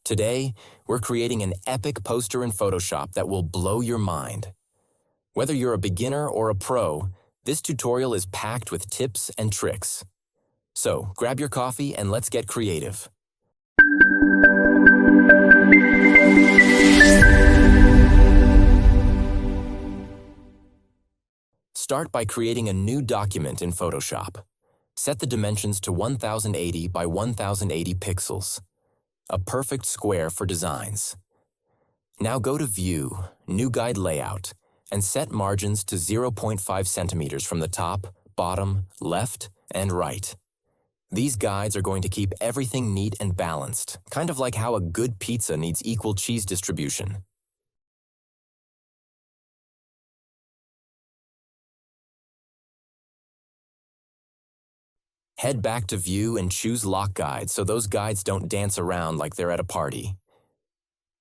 Today, we're creating an epic poster in Photoshop that will blow your mind. Whether you're a beginner or a pro, this tutorial is packed with tips and tricks. So, grab your coffee and let's get creative. Start by creating a new document in Photoshop. Set the dimensions to 1080 by 1080 pixels, a perfect square for designs. Now go to View, New Guide Layout, and set margins to 0.5 centimeters from the top, bottom, left, and right. These guides are going to keep everything neat and balanced, kind of like how a good pizza needs equal cheese distribution. Head back to View and choose Lock Guide so those guides don't dance around like they're at a party.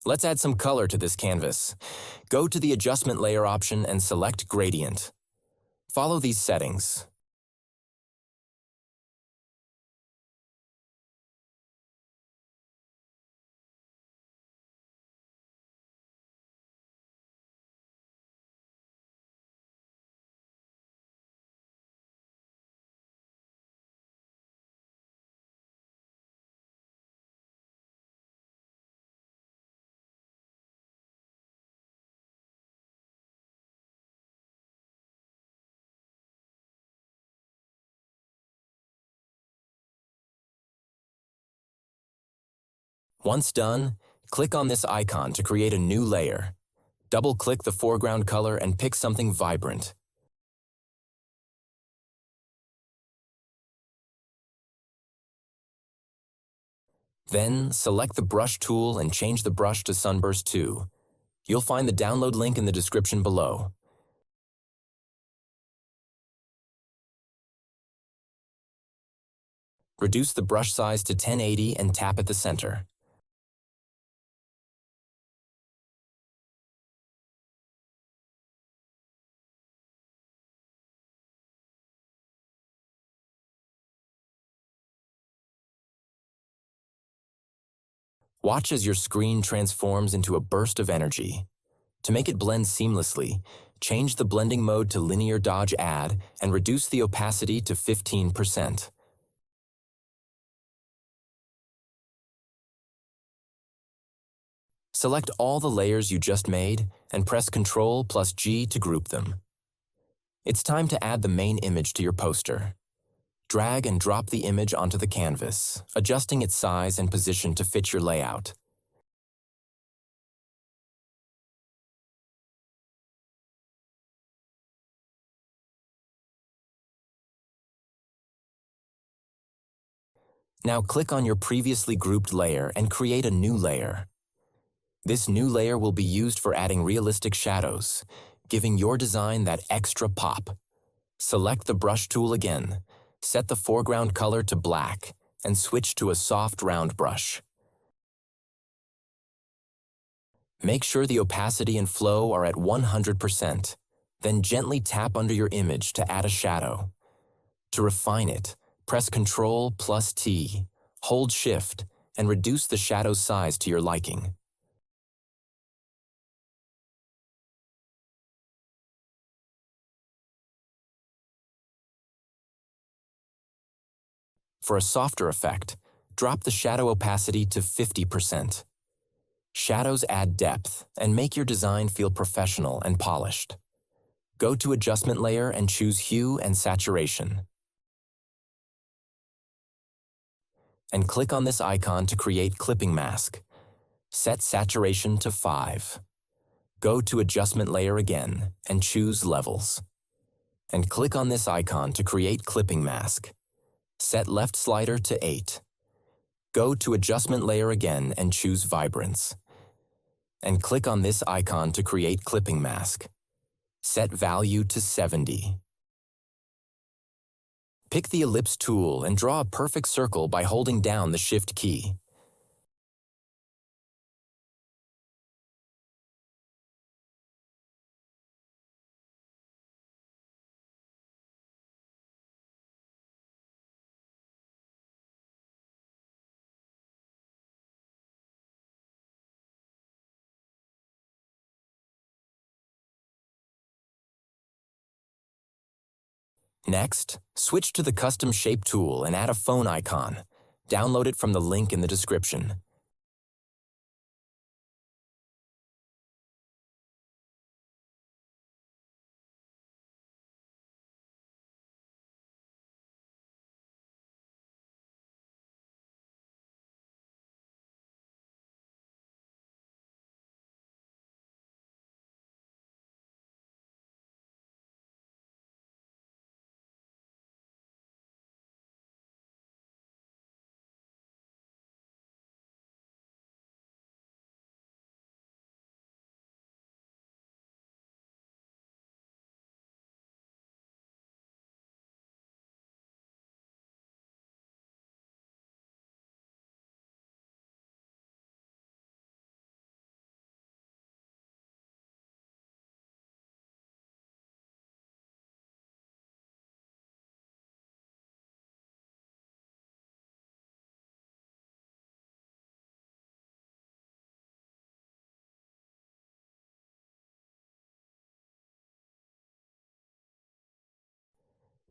Let's add some color to this canvas. Go to the Adjustment Layer option and select Gradient. Follow these settings. Once done, click on this icon to create a new layer. Double-click the foreground color and pick something vibrant. Then, select the Brush tool and change the brush to Sunburst 2. You'll find the download link in the description below. Reduce the brush size to 1080 and tap at the center. Watch as your screen transforms into a burst of energy. To make it blend seamlessly, change the blending mode to Linear Dodge Add and reduce the opacity to 15%. Select all the layers you just made and press Ctrl+G to group them. It's time to add the main image to your poster. Drag and drop the image onto the canvas, adjusting its size and position to fit your layout. Now click on your previously grouped layer and create a new layer. This new layer will be used for adding realistic shadows, giving your design that extra pop. Select the brush tool again, set the foreground color to black, and switch to a soft round brush. Make sure the opacity and flow are at 100%, then gently tap under your image to add a shadow. To refine it, press Ctrl+T, hold Shift, and reduce the shadow's size to your liking. For a softer effect, drop the shadow opacity to 50%. Shadows add depth and make your design feel professional and polished. Go to Adjustment Layer and choose Hue and Saturation. And click on this icon to create Clipping Mask. Set Saturation to 5. Go to Adjustment Layer again and choose Levels. And click on this icon to create Clipping Mask. Set Left Slider to 8. Go to Adjustment Layer again and choose Vibrance. And click on this icon to create Clipping Mask. Set Value to 70. Pick the Ellipse tool and draw a perfect circle by holding down the Shift key. Next, switch to the Custom Shape tool and add a phone icon. Download it from the link in the description.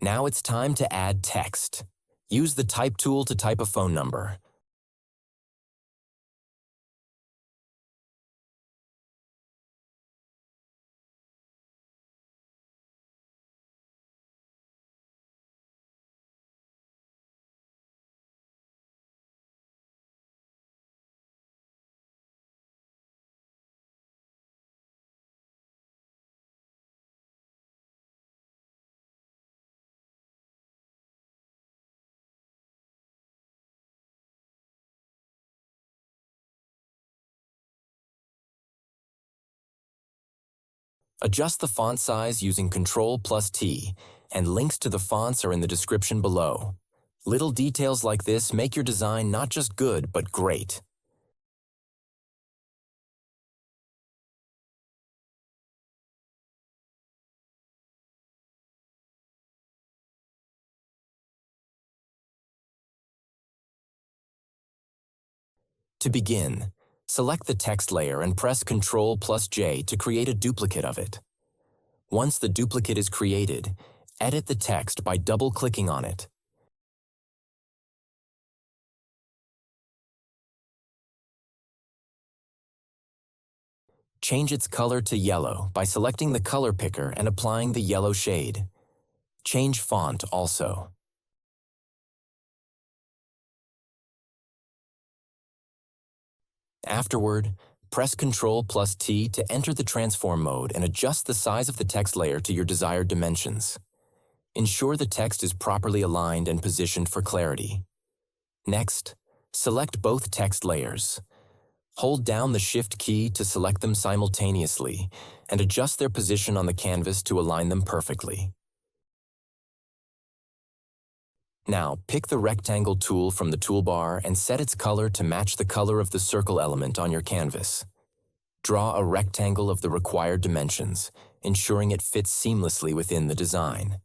Now it's time to add text. Use the Type tool to type a phone number. Adjust the font size using Ctrl+T, and links to the fonts are in the description below. Little details like this make your design not just good, but great. To begin, select the text layer and press Ctrl+J to create a duplicate of it. Once the duplicate is created, edit the text by double-clicking on it. Change its color to yellow by selecting the color picker and applying the yellow shade. Change font also. Afterward, press Ctrl+T to enter the transform mode and adjust the size of the text layer to your desired dimensions. Ensure the text is properly aligned and positioned for clarity. Next, select both text layers. Hold down the Shift key to select them simultaneously and adjust their position on the canvas to align them perfectly. Now, pick the Rectangle tool from the toolbar and set its color to match the color of the circle element on your canvas. Draw a rectangle of the required dimensions, ensuring it fits seamlessly within the design.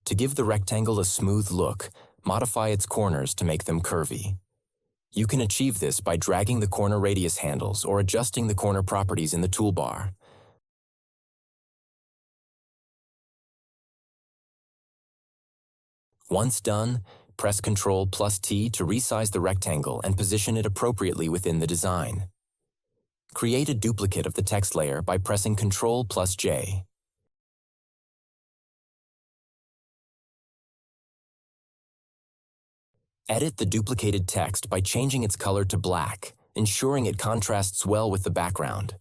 To give the rectangle a smooth look, modify its corners to make them curvy. You can achieve this by dragging the corner radius handles or adjusting the corner properties in the toolbar. Once done, press Ctrl+T to resize the rectangle and position it appropriately within the design. Create a duplicate of the text layer by pressing Ctrl+J. Edit the duplicated text by changing its color to black, ensuring it contrasts well with the background.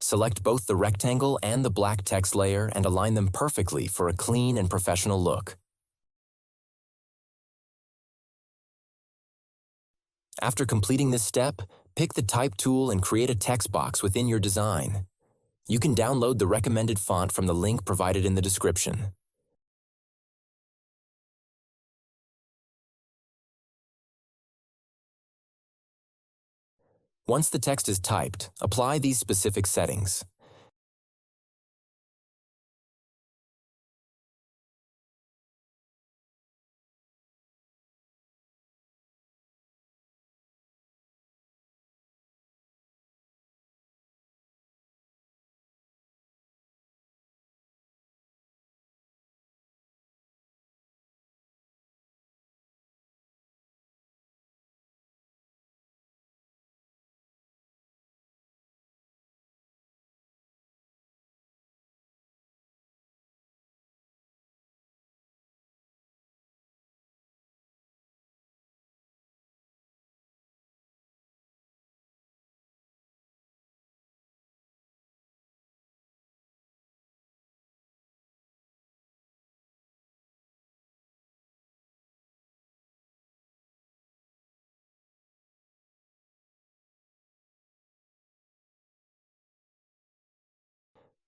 Select both the rectangle and the black text layer and align them perfectly for a clean and professional look. After completing this step, pick the Type tool and create a text box within your design. You can download the recommended font from the link provided in the description. Once the text is typed, apply these specific settings.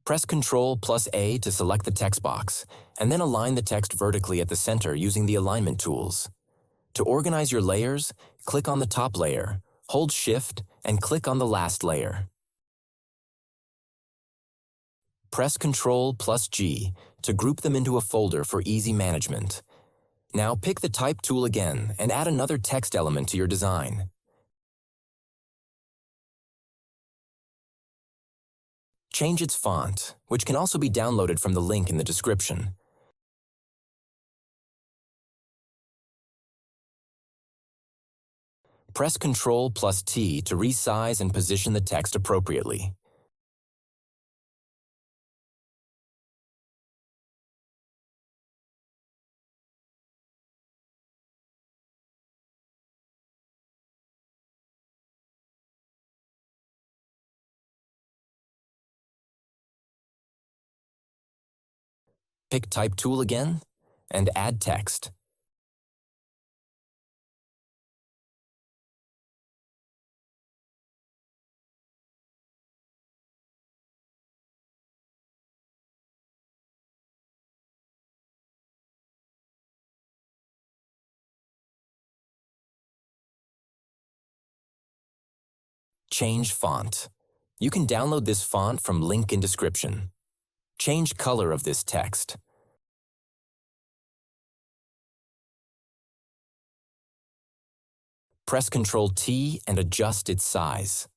Press Ctrl plus A to select the text box, and then align the text vertically at the center using the alignment tools. To organize your layers, click on the top layer, hold Shift, and click on the last layer. Press Ctrl plus G to group them into a folder for easy management. Now pick the Type tool again and add another text element to your design. Change its font, which can also be downloaded from the link in the description. Press Ctrl plus T to resize and position the text appropriately. Pick Type tool again and add text. Change font. You can download this font from link in description. Change color of this text. Press Ctrl T and adjust its size.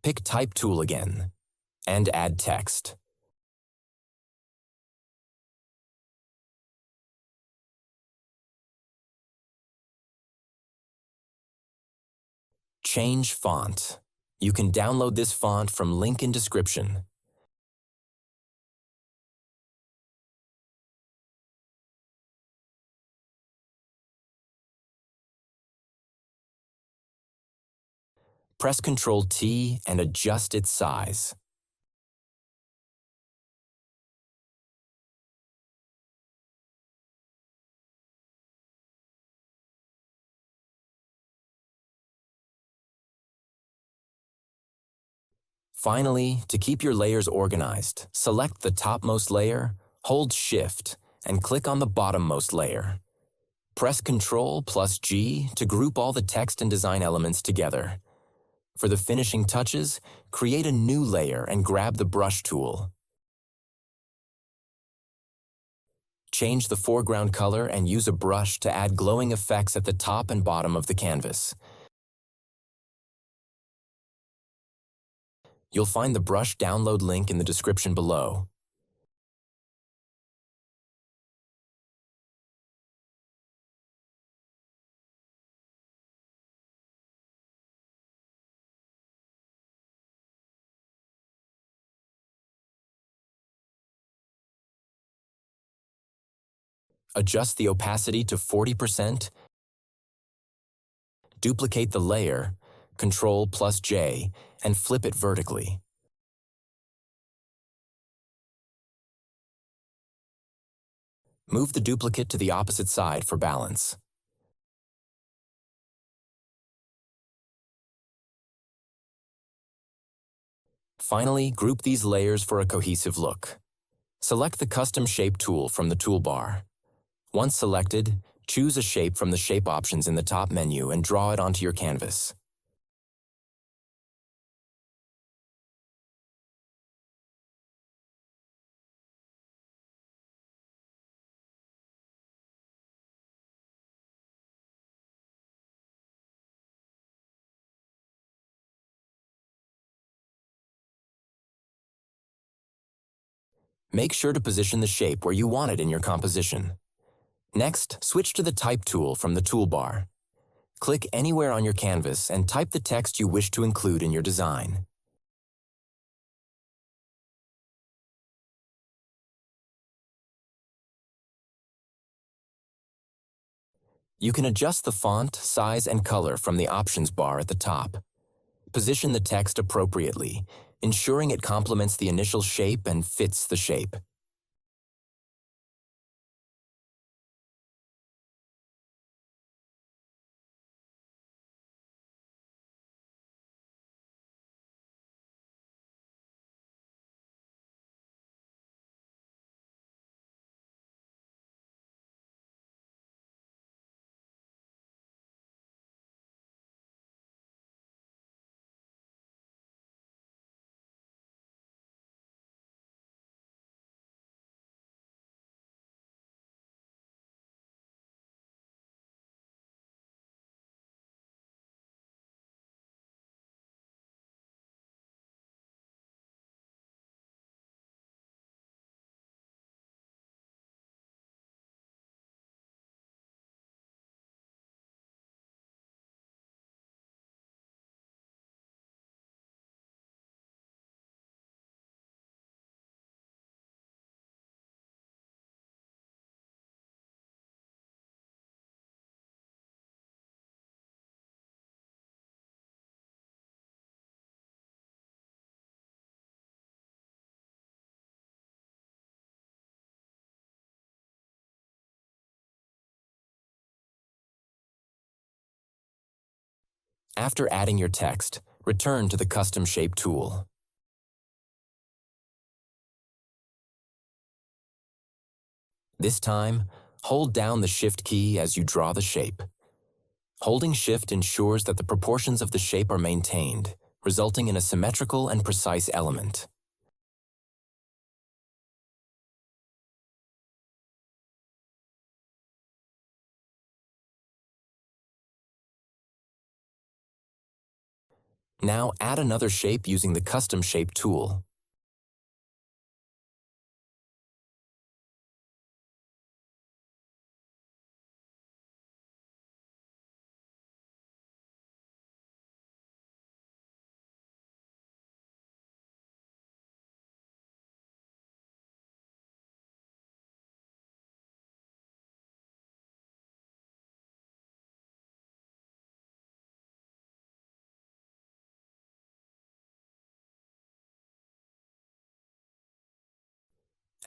Pick Type tool again and add text. Change font. You can download this font from link in description. Press Ctrl T and adjust its size. Finally, to keep your layers organized, select the topmost layer, hold Shift, and click on the bottommost layer. Press Ctrl plus G to group all the text and design elements together. For the finishing touches, create a new layer and grab the Brush tool. Change the foreground color and use a brush to add glowing effects at the top and bottom of the canvas. You'll find the brush download link in the description below. Adjust the opacity to 40%, duplicate the layer, Ctrl plus J, and flip it vertically. Move the duplicate to the opposite side for balance. Finally, group these layers for a cohesive look. Select the Custom Shape tool from the toolbar. Once selected, choose a shape from the shape options in the top menu and draw it onto your canvas. Make sure to position the shape where you want it in your composition. Next, switch to the Type tool from the toolbar. Click anywhere on your canvas and type the text you wish to include in your design. You can adjust the font, size, and color from the options bar at the top. Position the text appropriately, ensuring it complements the initial shape and fits the shape. After adding your text, return to the Custom Shape tool. This time, hold down the Shift key as you draw the shape. Holding Shift ensures that the proportions of the shape are maintained, resulting in a symmetrical and precise element. Now add another shape using the Custom Shape tool.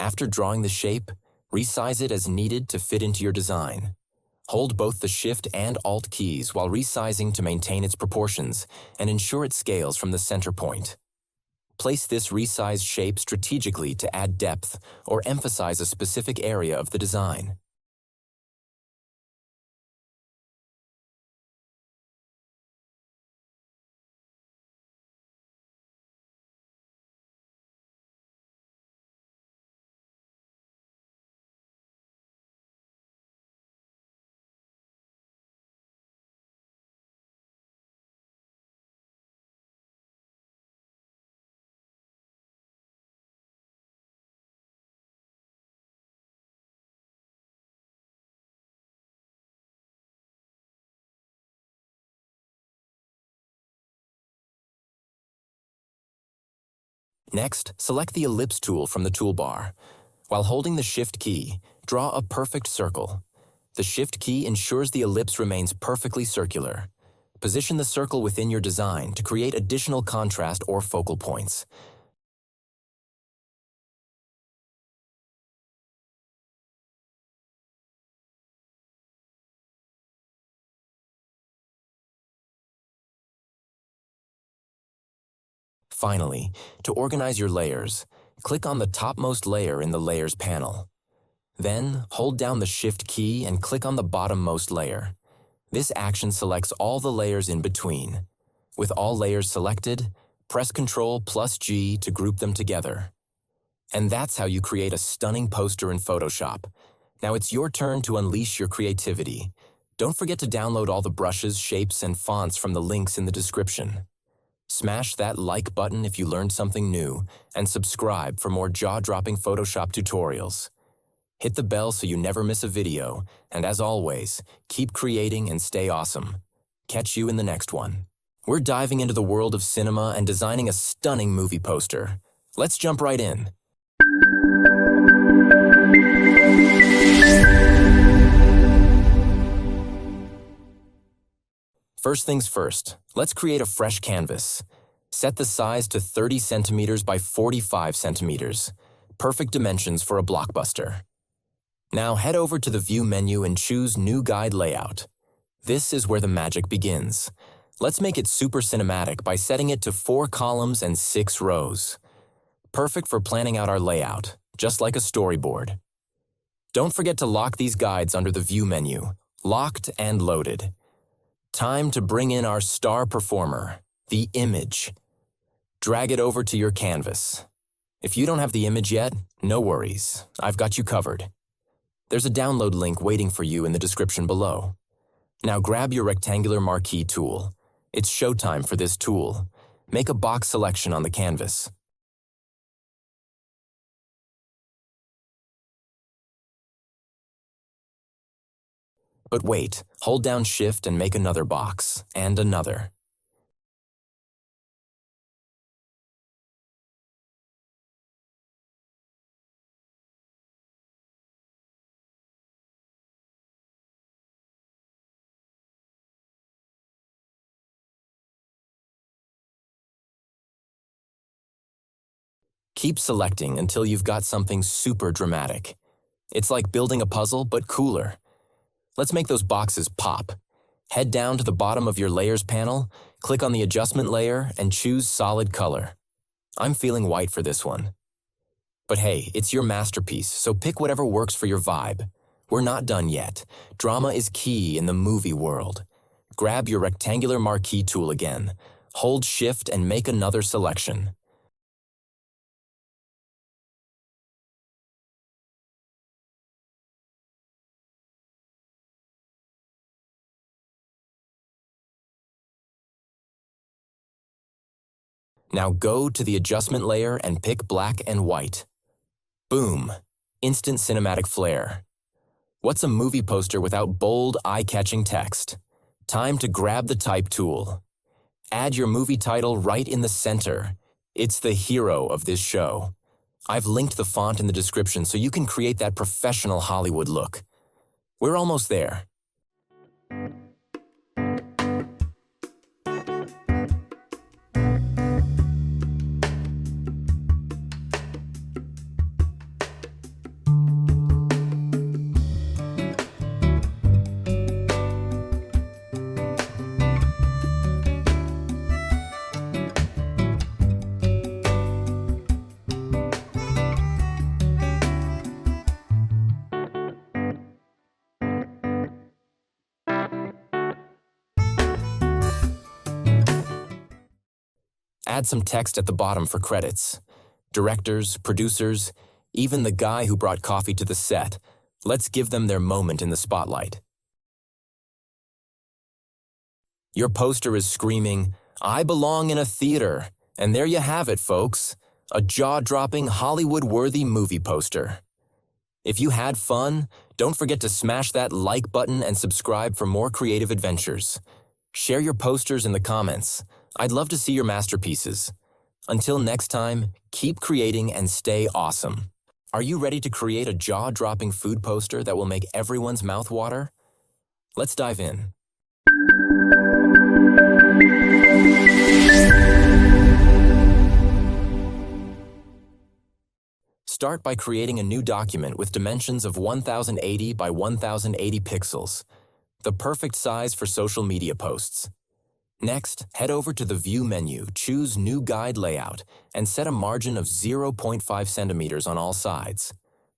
After drawing the shape, resize it as needed to fit into your design. Hold both the Shift and Alt keys while resizing to maintain its proportions and ensure it scales from the center point. Place this resized shape strategically to add depth or emphasize a specific area of the design. Next, select the Ellipse tool from the toolbar. While holding the Shift key, draw a perfect circle. The Shift key ensures the ellipse remains perfectly circular. Position the circle within your design to create additional contrast or focal points. Finally, to organize your layers, click on the topmost layer in the Layers panel. Then, hold down the Shift key and click on the bottommost layer. This action selects all the layers in between. With all layers selected, press Ctrl+G to group them together. And that's how you create a stunning poster in Photoshop. Now it's your turn to unleash your creativity. Don't forget to download all the brushes, shapes, and fonts from the links in the description. Smash that like button if you learned something new, and subscribe for more jaw-dropping Photoshop tutorials. Hit the bell so you never miss a video, and as always, keep creating and stay awesome. Catch you in the next one. We're diving into the world of cinema and designing a stunning movie poster. Let's jump right in. First things first, let's create a fresh canvas. Set the size to 30 centimeters by 45 centimeters. Perfect dimensions for a blockbuster. Now head over to the View menu and choose New Guide Layout. This is where the magic begins. Let's make it super cinematic by setting it to 4 columns and 6 rows. Perfect for planning out our layout, just like a storyboard. Don't forget to lock these guides under the View menu, locked and loaded. Time to bring in our star performer, the image. Drag it over to your canvas. If you don't have the image yet, no worries, I've got you covered. There's a download link waiting for you in the description below. Now grab your rectangular marquee tool. It's showtime for this tool. Make a box selection on the canvas. But wait, hold down Shift and make another box, and another. Keep selecting until you've got something super dramatic. It's like building a puzzle, but cooler. Let's make those boxes pop. Head down to the bottom of your Layers panel, click on the Adjustment layer, and choose Solid Color. I'm feeling white for this one. But hey, it's your masterpiece, so pick whatever works for your vibe. We're not done yet. Drama is key in the movie world. Grab your rectangular marquee tool again. Hold Shift and make another selection. Now go to the Adjustment layer and pick black and white. Boom! Instant cinematic flair. What's a movie poster without bold, eye-catching text? Time to grab the Type tool. Add your movie title right in the center. It's the hero of this show. I've linked the font in the description so you can create that professional Hollywood look. We're almost there. Add some text at the bottom for credits. Directors, producers, even the guy who brought coffee to the set. Let's give them their moment in the spotlight. Your poster is screaming, "I belong in a theater." And there you have it, folks. A jaw-dropping, Hollywood-worthy movie poster. If you had fun, don't forget to smash that like button and subscribe for more creative adventures. Share your posters in the comments. I'd love to see your masterpieces. Until next time, keep creating and stay awesome. Are you ready to create a jaw-dropping food poster that will make everyone's mouth water? Let's dive in. Start by creating a new document with dimensions of 1080 by 1080 pixels, the perfect size for social media posts. Next, head over to the View menu, choose New Guide Layout, and set a margin of 0.5 centimeters on all sides.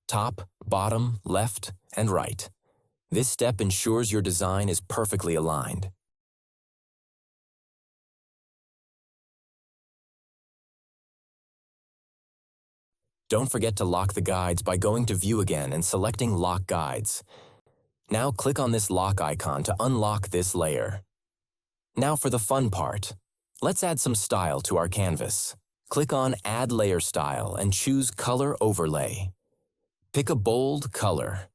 Top, bottom, left, and right. This step ensures your design is perfectly aligned. Don't forget to lock the guides by going to View again and selecting Lock Guides. Now click on this lock icon to unlock this layer. Now for the fun part. Let's add some style to our canvas. Click on Add Layer Style and choose Color Overlay. Pick a bold color.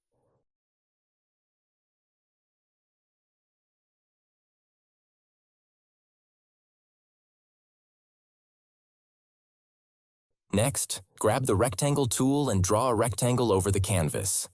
Next, grab the Rectangle tool and draw a rectangle over the canvas.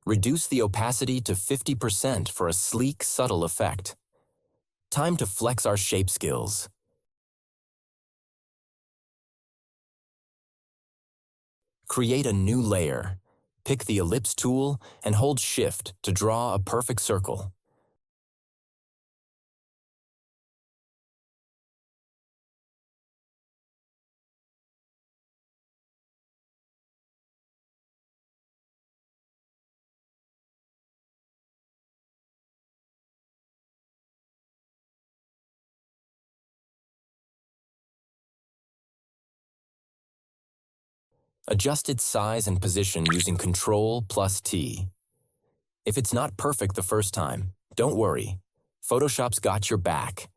Reduce the opacity to 50% for a sleek, subtle effect. Time to flex our shape skills. Create a new layer. Pick the Ellipse tool and hold Shift to draw a perfect circle. Adjust its size and position using Ctrl+T. If it's not perfect the first time, don't worry. Photoshop's got your back.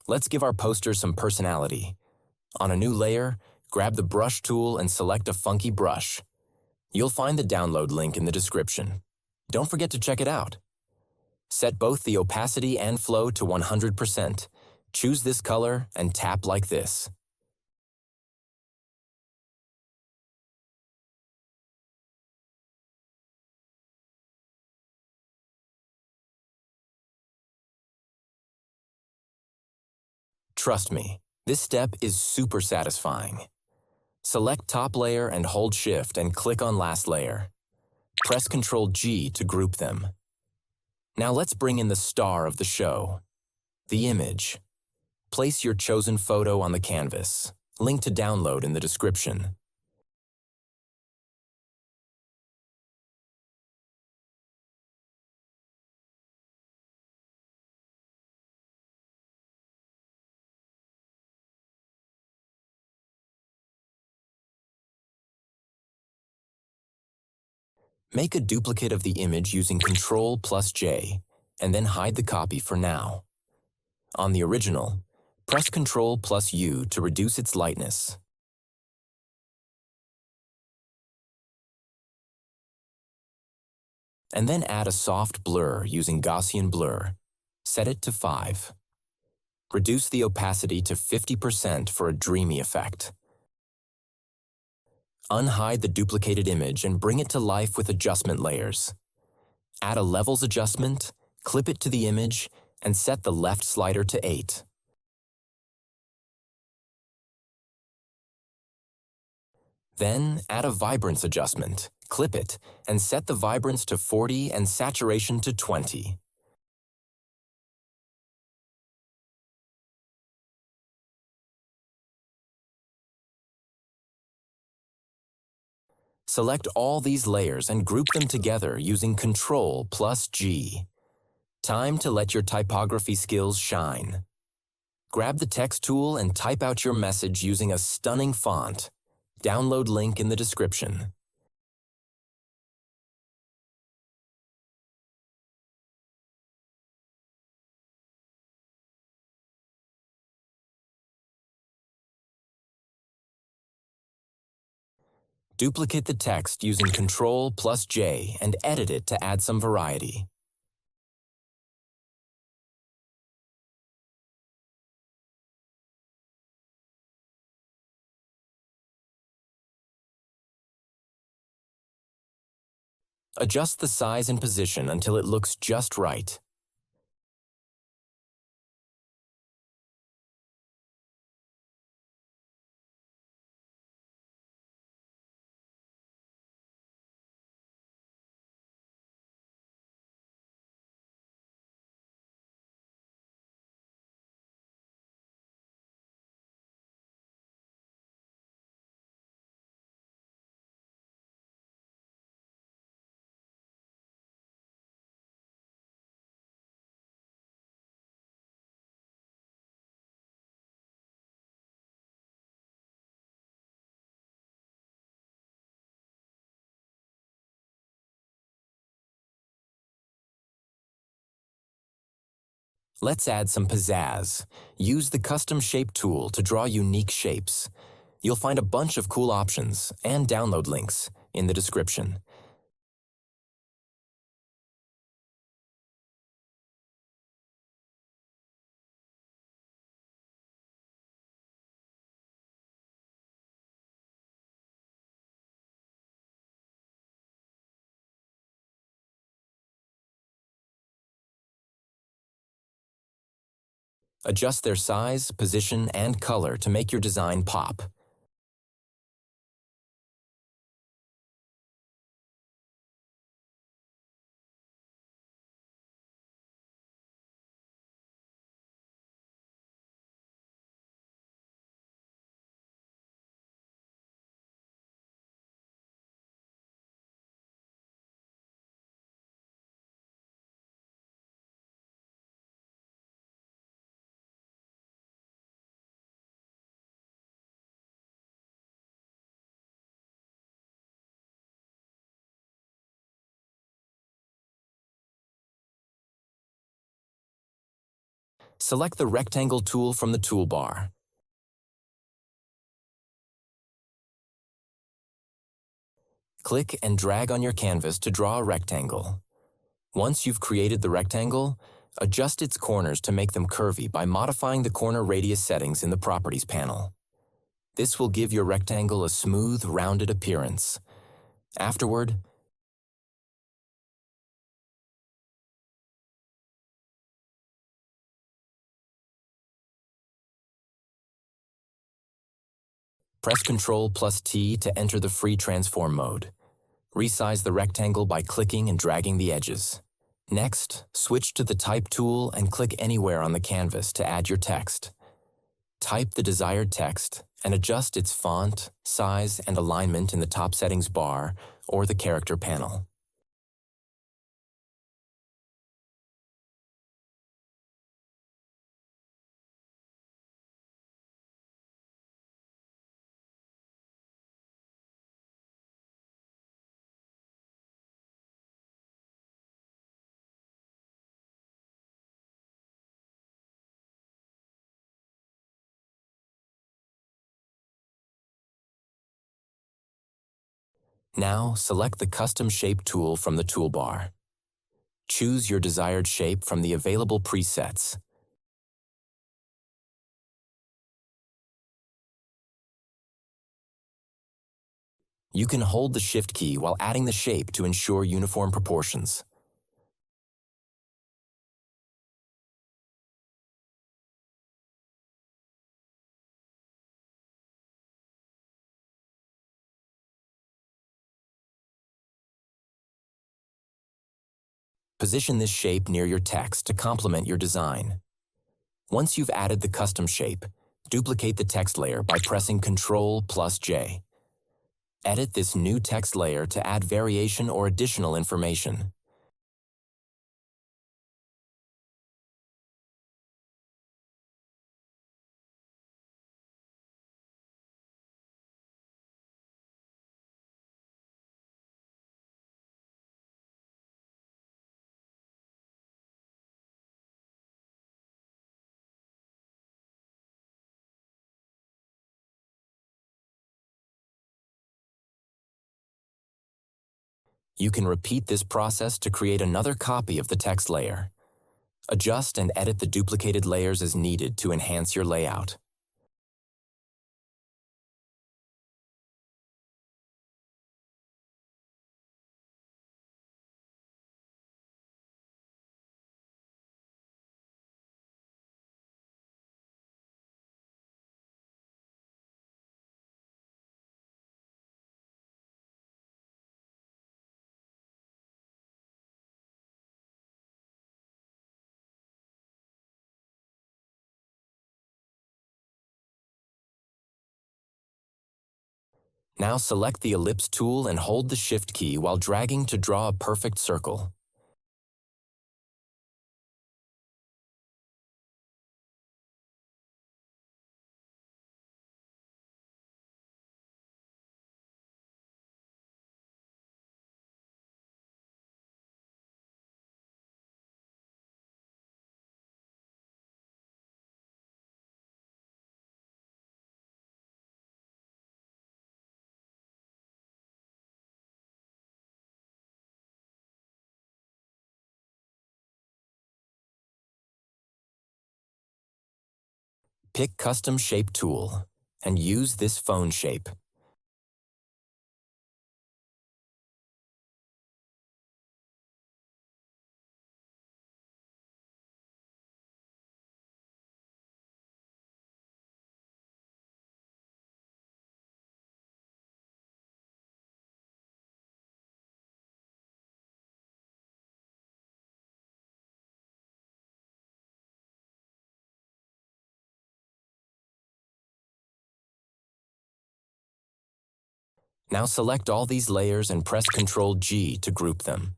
Let's give our poster some personality. On a new layer, grab the Brush tool and select a funky brush. You'll find the download link in the description. Don't forget to check it out. Set both the opacity and flow to 100%. Choose this color and tap like this. Trust me, this step is super satisfying. Select top layer and hold Shift and click on last layer. Press Ctrl+G to group them. Now let's bring in the star of the show, the image. Place your chosen photo on the canvas. Link to download in the description. Make a duplicate of the image using Ctrl+J, and then hide the copy for now. On the original, press Ctrl+U to reduce its lightness. And then add a soft blur using Gaussian blur. Set it to 5. Reduce the opacity to 50% for a dreamy effect. Unhide the duplicated image and bring it to life with adjustment layers. Add a levels adjustment, clip it to the image, and set the left slider to 8. Then add a vibrance adjustment, clip it, and set the vibrance to 40 and saturation to 20. Select all these layers and group them together using Ctrl+G. Time to let your typography skills shine. Grab the text tool and type out your message using a stunning font. Download link in the description. Duplicate the text using Ctrl+J and edit it to add some variety. Adjust the size and position until it looks just right. Let's add some pizzazz. Use the Custom Shape tool to draw unique shapes. You'll find a bunch of cool options and download links in the description. Adjust their size, position, and color to make your design pop. Select the rectangle tool from the toolbar. Click and drag on your canvas to draw a rectangle. Once you've created the rectangle, adjust its corners to make them curvy by modifying the corner radius settings in the Properties panel. This will give your rectangle a smooth, rounded appearance. Afterward, press Ctrl+T to enter the free transform mode. Resize the rectangle by clicking and dragging the edges. Next, switch to the Type tool and click anywhere on the canvas to add your text. Type the desired text and adjust its font, size, and alignment in the top settings bar or the character panel. Now, select the Custom Shape tool from the toolbar. Choose your desired shape from the available presets. You can hold the Shift key while adding the shape to ensure uniform proportions. Position this shape near your text to complement your design. Once you've added the custom shape, duplicate the text layer by pressing Ctrl+J. Edit this new text layer to add variation or additional information. You can repeat this process to create another copy of the text layer. Adjust and edit the duplicated layers as needed to enhance your layout. Now select the ellipse tool and hold the Shift key while dragging to draw a perfect circle. Pick Custom Shape tool and use this phone shape. Now select all these layers and press Ctrl+G to group them.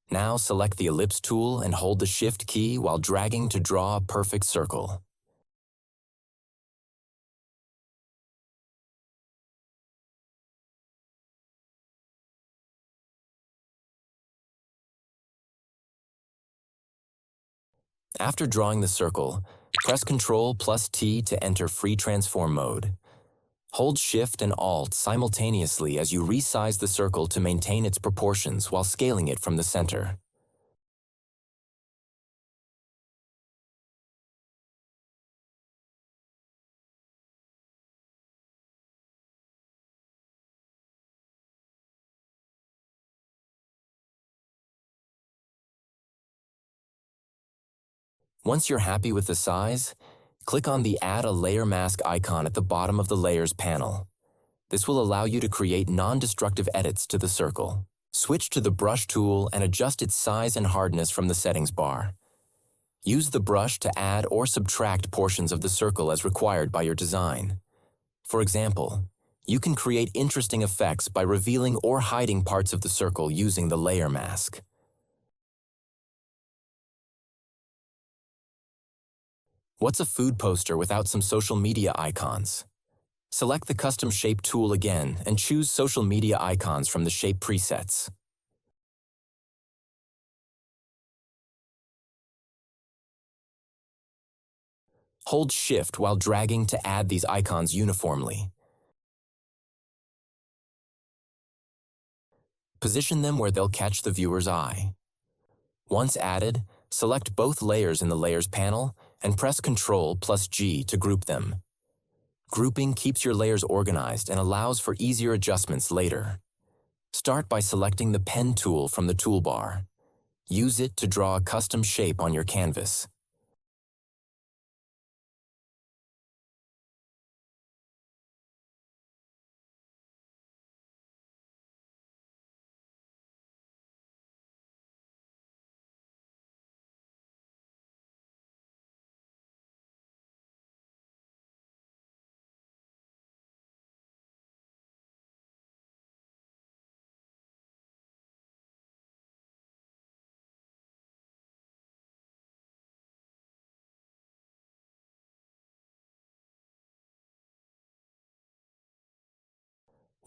Now select the ellipse tool and hold the Shift key while dragging to draw a perfect circle. After drawing the circle, press Ctrl+T to enter free transform mode. Hold Shift and Alt simultaneously as you resize the circle to maintain its proportions while scaling it from the center. Once you're happy with the size, click on the Add a Layer Mask icon at the bottom of the Layers panel. This will allow you to create non-destructive edits to the circle. Switch to the Brush tool and adjust its size and hardness from the settings bar. Use the brush to add or subtract portions of the circle as required by your design. For example, you can create interesting effects by revealing or hiding parts of the circle using the layer mask. What's a food poster without some social media icons? Select the Custom Shape tool again and choose Social Media Icons from the Shape presets. Hold Shift while dragging to add these icons uniformly. Position them where they'll catch the viewer's eye. Once added, select both layers in the Layers panel and press Ctrl+G to group them. Grouping keeps your layers organized and allows for easier adjustments later. Start by selecting the Pen tool from the toolbar. Use it to draw a custom shape on your canvas.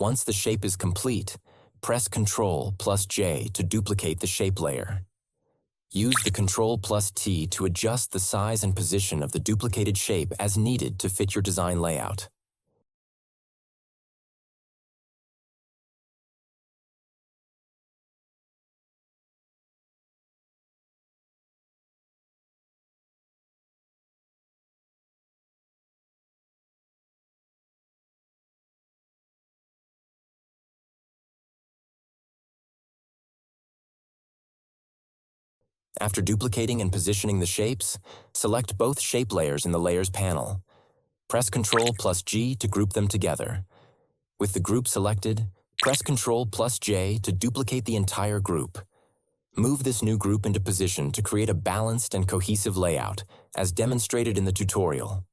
Once the shape is complete, press Ctrl+J to duplicate the shape layer. Use the Ctrl+T to adjust the size and position of the duplicated shape as needed to fit your design layout. After duplicating and positioning the shapes, select both shape layers in the Layers panel. Press Ctrl+G to group them together. With the group selected, press Ctrl+J to duplicate the entire group. Move this new group into position to create a balanced and cohesive layout, as demonstrated in the tutorial.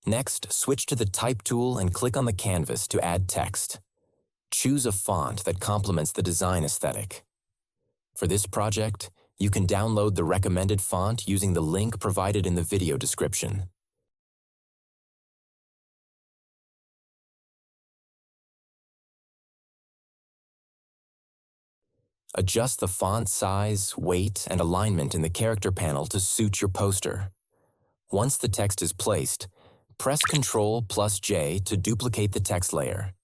Next, switch to the Type tool and click on the canvas to add text. Choose a font that complements the design aesthetic. For this project, you can download the recommended font using the link provided in the video description. Adjust the font size, weight, and alignment in the character panel to suit your poster. Once the text is placed, press Ctrl+J to duplicate the text layer.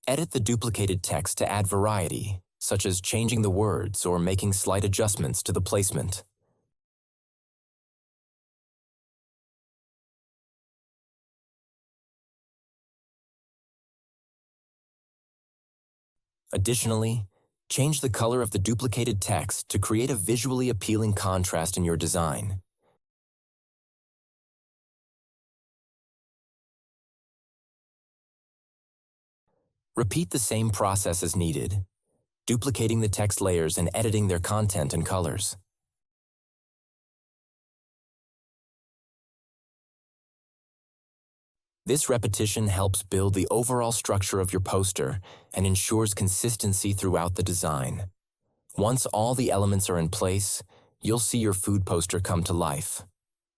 Edit the duplicated text to add variety, such as changing the words or making slight adjustments to the placement. Additionally, change the color of the duplicated text to create a visually appealing contrast in your design. Repeat the same process as needed, duplicating the text layers and editing their content and colors. This repetition helps build the overall structure of your poster and ensures consistency throughout the design. Once all the elements are in place, you'll see your food poster come to life.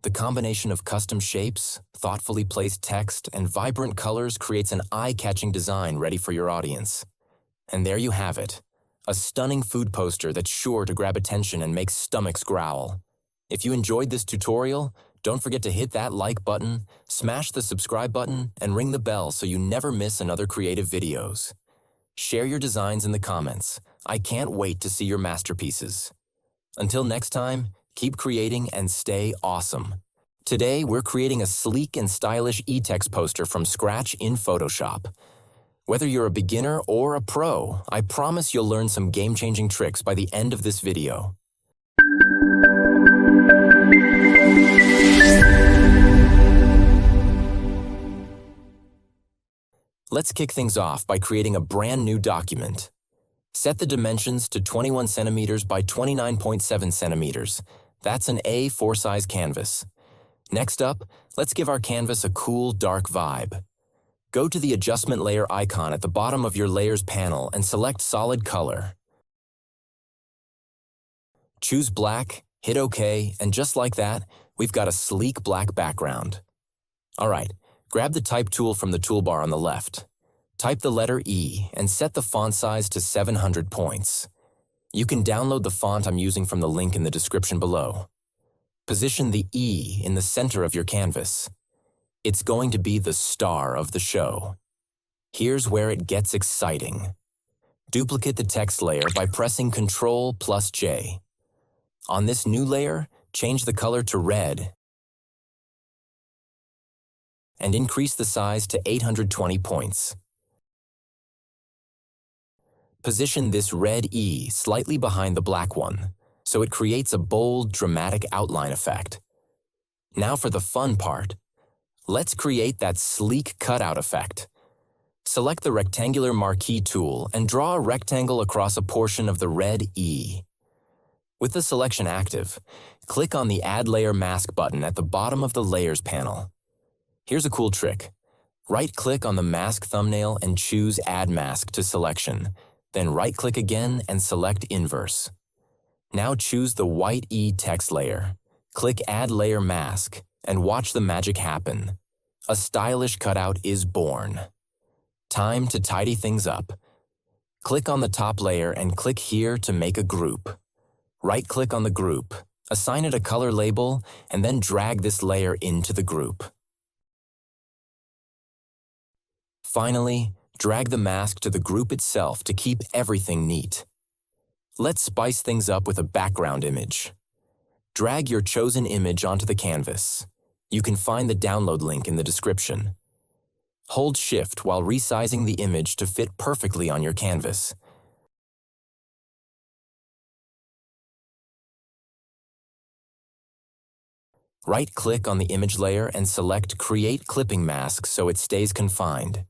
The combination of custom shapes, thoughtfully placed text, and vibrant colors creates an eye-catching design ready for your audience. And there you have it, a stunning food poster that's sure to grab attention and make stomachs growl. If you enjoyed this tutorial, don't forget to hit that like button, smash the subscribe button, and ring the bell so you never miss another creative videos. Share your designs in the comments. I can't wait to see your masterpieces. Until next time, keep creating and stay awesome. Today, we're creating a sleek and stylish e-text poster from scratch in Photoshop. Whether you're a beginner or a pro, I promise you'll learn some game-changing tricks by the end of this video. Let's kick things off by creating a brand new document. Set the dimensions to 21 centimeters by 29.7 centimeters. That's an A4 size canvas. Next up, let's give our canvas a cool, dark vibe. Go to the adjustment layer icon at the bottom of your layers panel and select solid color. Choose black, hit OK, and just like that, we've got a sleek black background. Alright, grab the Type tool from the toolbar on the left. Type the letter E and set the font size to 700 points. You can download the font I'm using from the link in the description below. Position the E in the center of your canvas. It's going to be the star of the show. Here's where it gets exciting. Duplicate the text layer by pressing Ctrl+J. On this new layer, change the color to red and increase the size to 820 points. Position this red E slightly behind the black one, so it creates a bold, dramatic outline effect. Now for the fun part. Let's create that sleek cutout effect. Select the rectangular marquee tool and draw a rectangle across a portion of the red E. With the selection active, click on the Add Layer Mask button at the bottom of the Layers panel. Here's a cool trick. Right-click on the mask thumbnail and choose Add Mask to Selection, then right-click again and select Inverse. Now choose the white E text layer. Click Add Layer Mask and watch the magic happen. A stylish cutout is born. Time to tidy things up. Click on the top layer and click here to make a group. Right-click on the group, assign it a color label, and then drag this layer into the group. Finally, drag the mask to the group itself to keep everything neat. Let's spice things up with a background image. Drag your chosen image onto the canvas. You can find the download link in the description. Hold Shift while resizing the image to fit perfectly on your canvas. Right-click on the image layer and select Create Clipping Mask so it stays confined.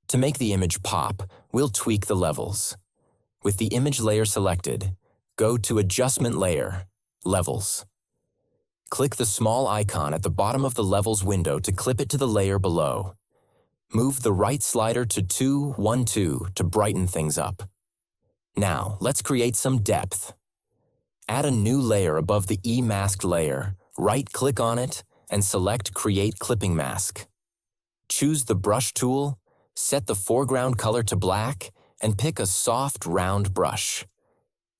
To make the image pop, we'll tweak the levels. With the image layer selected, go to Adjustment Layer, Levels. Click the small icon at the bottom of the Levels window to clip it to the layer below. Move the right slider to 2, 1, 2 to brighten things up. Now, let's create some depth. Add a new layer above the E-masked layer, right-click on it, and select Create Clipping Mask. Choose the Brush tool, set the foreground color to black, and pick a soft, round brush.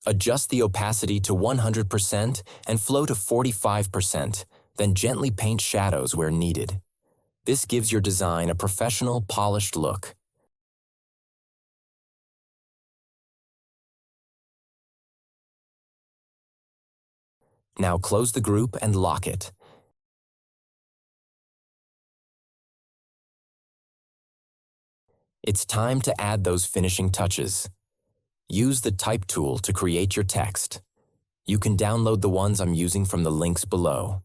Adjust the opacity to 100% and flow to 45%, then gently paint shadows where needed. This gives your design a professional, polished look. Now close the group and lock it. It's time to add those finishing touches. Use the Type tool to create your text. You can download the ones I'm using from the links below.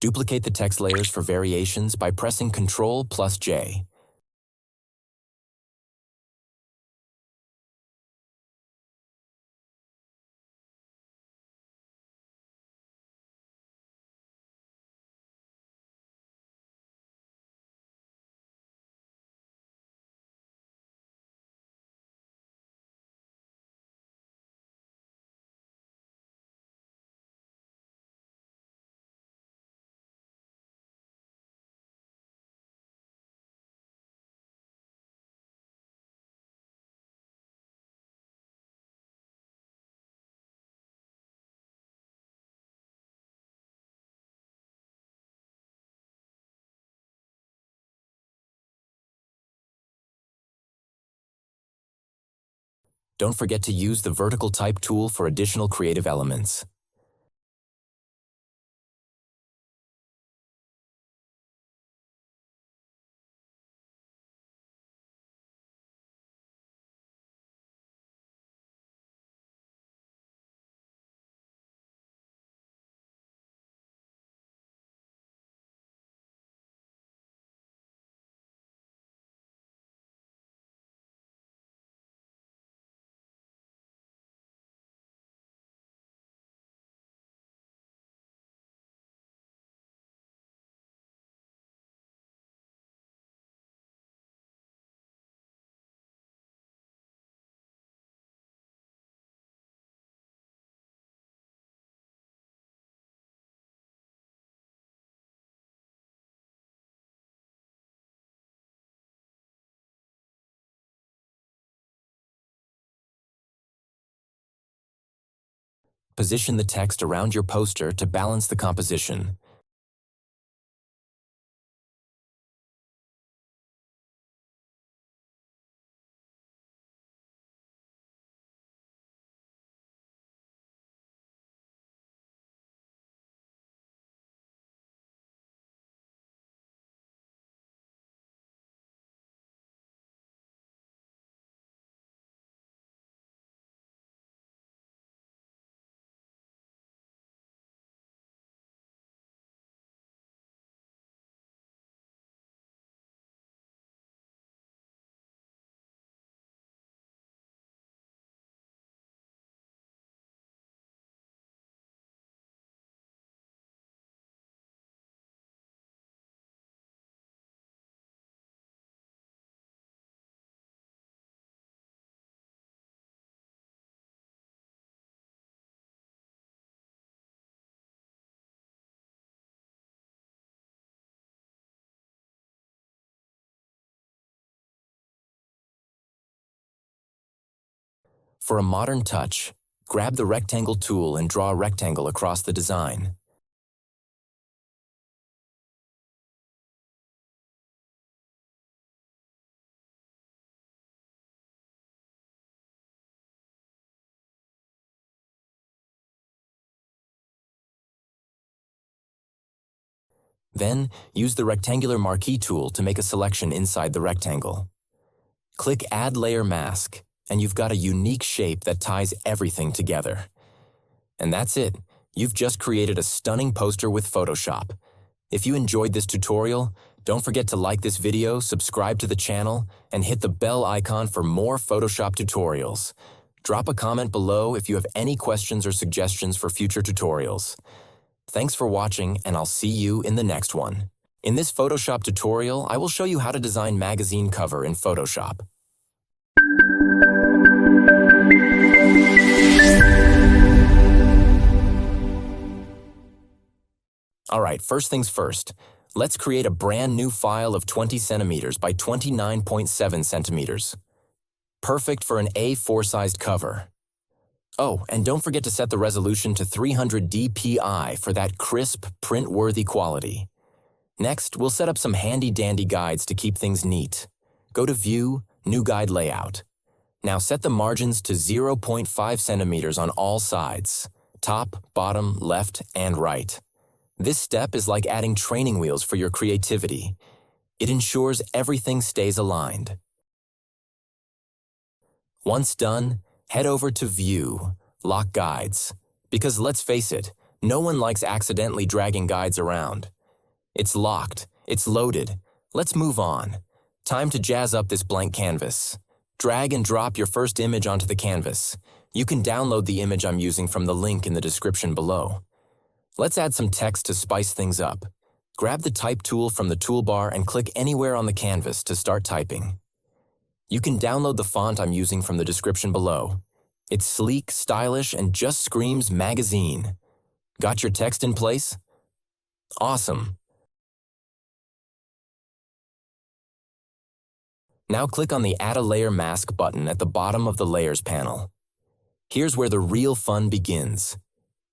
Duplicate the text layers for variations by pressing Ctrl+J. Don't forget to use the Vertical Type tool for additional creative elements. Position the text around your poster to balance the composition. For a modern touch, grab the rectangle tool and draw a rectangle across the design. Then, use the rectangular marquee tool to make a selection inside the rectangle. Click Add Layer Mask, and you've got a unique shape that ties everything together. And that's it. You've just created a stunning poster with Photoshop. If you enjoyed this tutorial, don't forget to like this video, subscribe to the channel, and hit the bell icon for more Photoshop tutorials. Drop a comment below if you have any questions or suggestions for future tutorials. Thanks for watching, and I'll see you in the next one. In this Photoshop tutorial, I will show you how to design magazine cover in Photoshop. Alright, first things first. Let's create a brand new file of 20 centimeters by 29.7 centimeters. Perfect for an A4-sized cover. Oh, and don't forget to set the resolution to 300 dpi for that crisp, print-worthy quality. Next, we'll set up some handy-dandy guides to keep things neat. Go to View, New Guide Layout. Now set the margins to 0.5 centimeters on all sides, top, bottom, left, and right. This step is like adding training wheels for your creativity. It ensures everything stays aligned. Once done, head over to View, Lock Guides. Because let's face it, no one likes accidentally dragging guides around. It's locked, it's loaded. Let's move on. Time to jazz up this blank canvas. Drag and drop your first image onto the canvas. You can download the image I'm using from the link in the description below. Let's add some text to spice things up. Grab the Type tool from the toolbar and click anywhere on the canvas to start typing. You can download the font I'm using from the description below. It's sleek, stylish, and just screams magazine. Got your text in place? Awesome! Now click on the Add a Layer Mask button at the bottom of the Layers panel. Here's where the real fun begins.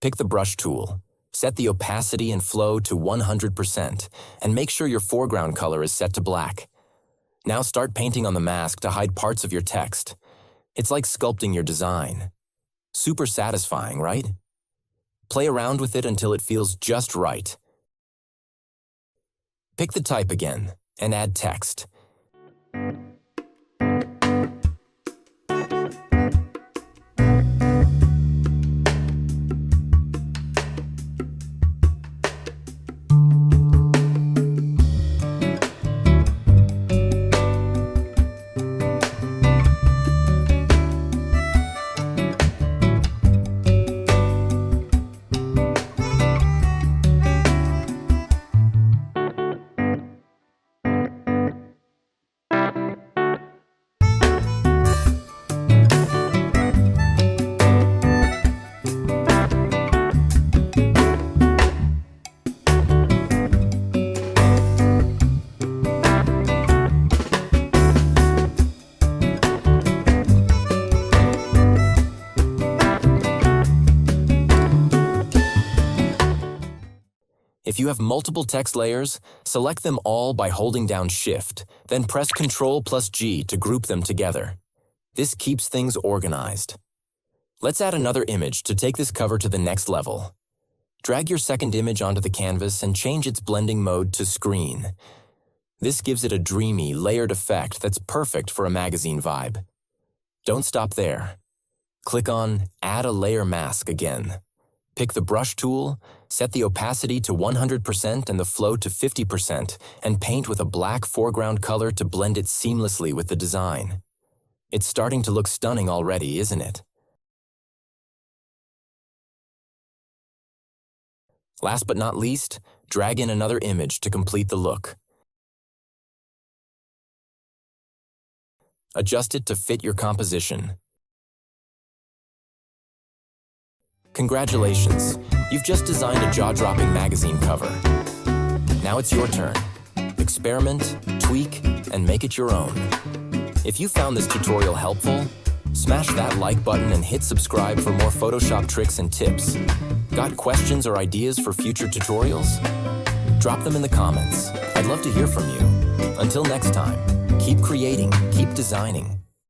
Pick the Brush tool. Set the opacity and flow to 100%, and make sure your foreground color is set to black. Now start painting on the mask to hide parts of your text. It's like sculpting your design. Super satisfying, right? Play around with it until it feels just right. Pick the type again, and add text. If you have multiple text layers, select them all by holding down Shift, then press Ctrl+G to group them together. This keeps things organized. Let's add another image to take this cover to the next level. Drag your second image onto the canvas and change its blending mode to Screen. This gives it a dreamy, layered effect that's perfect for a magazine vibe. Don't stop there. Click on Add a Layer Mask again. Pick the brush tool, set the opacity to 100% and the flow to 50%, and paint with a black foreground color to blend it seamlessly with the design. It's starting to look stunning already, isn't it? Last but not least, drag in another image to complete the look. Adjust it to fit your composition. Congratulations, you've just designed a jaw-dropping magazine cover. Now it's your turn. Experiment, tweak, and make it your own. If you found this tutorial helpful, smash that like button and hit subscribe for more Photoshop tricks and tips. Got questions or ideas for future tutorials? Drop them in the comments. I'd love to hear from you. Until next time, keep creating, keep designing,